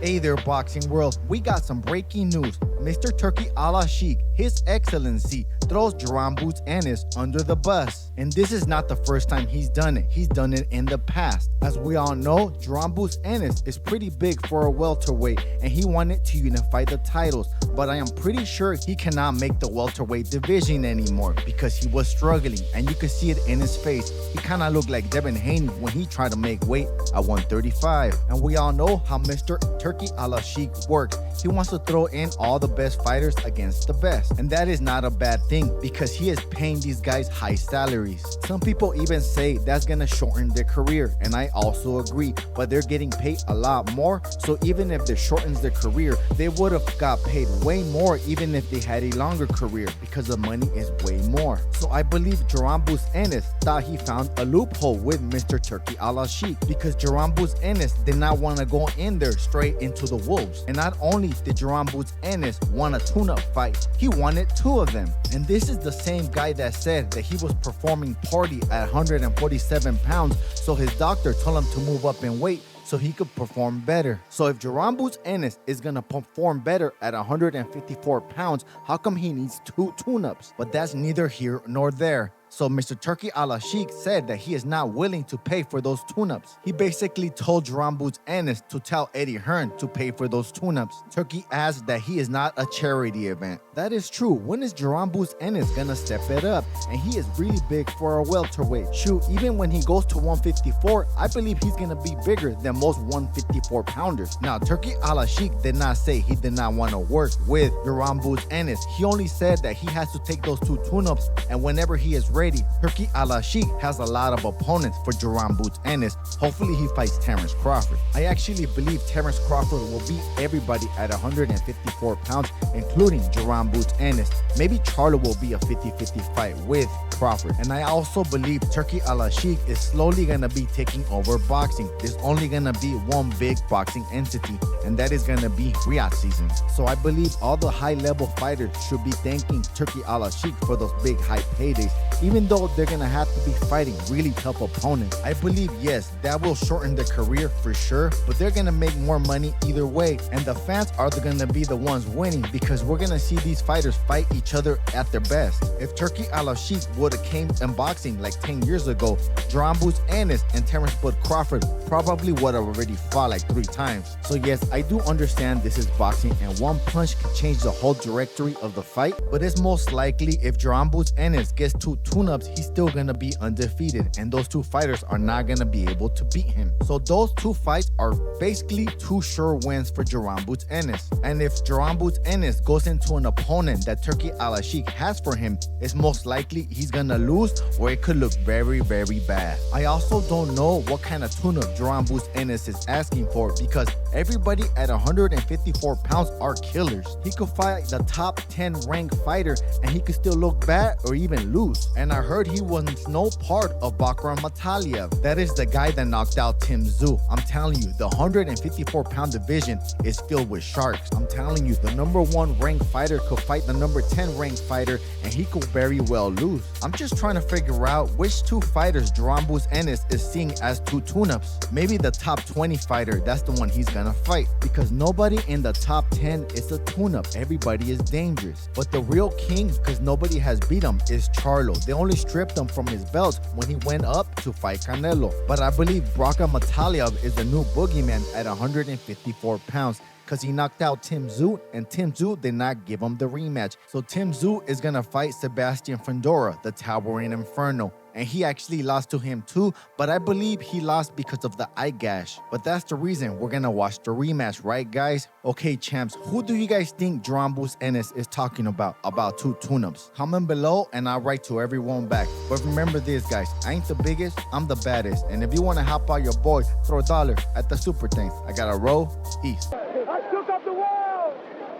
Hey there, boxing world. We got some breaking news. Mr. Turki Alalshikh, His Excellency, throws Jaron Boots Ennis under the bus. And this is not the first time he's done it. He's done it in the past. As we all know, Jaron Boots Ennis is pretty big for a welterweight, and he wanted to unify the titles. But I am pretty sure he cannot make the welterweight division anymore because he was struggling, and you could see it in his face. He kind of looked like Devin Haney when he tried to make weight at 135. And we all know how Mr. Turki Alalshikh works. He wants to throw in all the best fighters against the best. And that is not a bad thing because he is paying these guys high salaries. Some people even say that's gonna shorten their career, and I also agree, but they're getting paid a lot more. So even if it shortens their career, they would have got paid way more even if they had a longer career because the money is way more. So I believe Jaron Boots Ennis thought he found a loophole with Mr. Turki Alalshikh because Jaron Boots Ennis did not want to go in there straight into the wolves. And not only did Jaron Boots Ennis want a tune-up fight, he wanted two of them. And this is the same guy that said that he was performing poorly at 147 pounds, so his doctor told him to move up in weight so he could perform better. So if Jaron Boots Ennis is gonna perform better at 154 pounds, how come he needs two tune-ups? But that's neither here nor there. So Mr. Turki Alalshikh said that he is not willing to pay for those tune-ups. He basically told Jaron Boots Ennis to tell Eddie Hearn to pay for those tune-ups. Turki asked that he is not a charity event. That is true. When is Jaron Boots Ennis gonna step it up? And he is really big for a welterweight. Shoot, even when he goes to 154, I believe he's gonna be bigger than most 154 pounders. Now, Turki Alalshikh did not say he did not want to work with Jaron Boots Ennis. He only said that he has to take those two tune-ups, and whenever he is ready, Turki Alalshikh has a lot of opponents for Jaron Boots Ennis. Hopefully he fights Terrence Crawford. I actually believe Terrence Crawford will beat everybody at 154 pounds, including Jaron Boots Ennis. Maybe Charlo will be a 50-50 fight with Crawford. And I also believe Turki Alalshikh is slowly gonna be taking over boxing. There's only gonna be one big boxing entity, and that is gonna be Riyadh season. So I believe all the high-level fighters should be thanking Turki Alalshikh for those big high paydays, even though they're gonna have to be fighting really tough opponents. I believe, yes, that will shorten their career for sure, but they're gonna make more money either way, and the fans are gonna be the ones winning because we're gonna see these fighters fight each other at their best. If Turki Alalshikh would have came in boxing like 10 years ago, Jaron Boots Ennis and Terrence Bud Crawford probably would have already fought like 3 times. So yes, I do understand this is boxing and one punch can change the whole directory of the fight, but it's most likely if Jaron Boots Ennis gets 2 tune-ups, he's still gonna be undefeated, and those 2 fighters are not gonna be able to beat him. So those 2 fights are basically 2 sure wins for Jaron Boots Ennis. And if Jaron Boots Ennis goes into an opponent that Turki Alalshikh has for him, it's most likely he's gonna lose, or it could look very, very bad. I also don't know what kind of tune-up Jaron Boots Ennis is asking for because everybody at 154 pounds are killers. He could fight the top 10 ranked fighter and he could still look bad or even lose. And I heard he was no part of Bakram Mataliev. That is the guy that knocked out Tim Tszyu. I'm telling you, the 154 pound division is filled with sharks. I'm telling you, the number 1 ranked fighter could fight the number 10 ranked fighter and he could very well lose. I'm just trying to figure out which 2 fighters Jaron Boots Ennis is seeing as 2 tune-ups. Maybe the top 20 fighter, that's the one he's gonna fight, because nobody in the top 10 is a tune-up. Everybody is dangerous. But the real king, because nobody has beat him, is Charlo. They only stripped him from his belt when he went up to fight Canelo. But I believe Bakram Mataliev is the new boogeyman at 154 pounds. Because he knocked out Tim Tszyu, and Tim Tszyu did not give him the rematch. So Tim Tszyu is going to fight Sebastian Fundora, the Towering Inferno. And he actually lost to him too, but I believe he lost because of the eye gash. But that's the reason we're going to watch the rematch, right guys? Okay champs, who do you guys think Jaron Boots Ennis is talking about 2 tune-ups? Comment below and I'll write to everyone back. But remember this guys, I ain't the biggest, I'm the baddest. And if you want to help out your boy, throw $1 at the super thanks. I got a roll, peace. I shook up the world!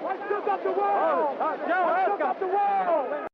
I shook up the world! I shook up the world!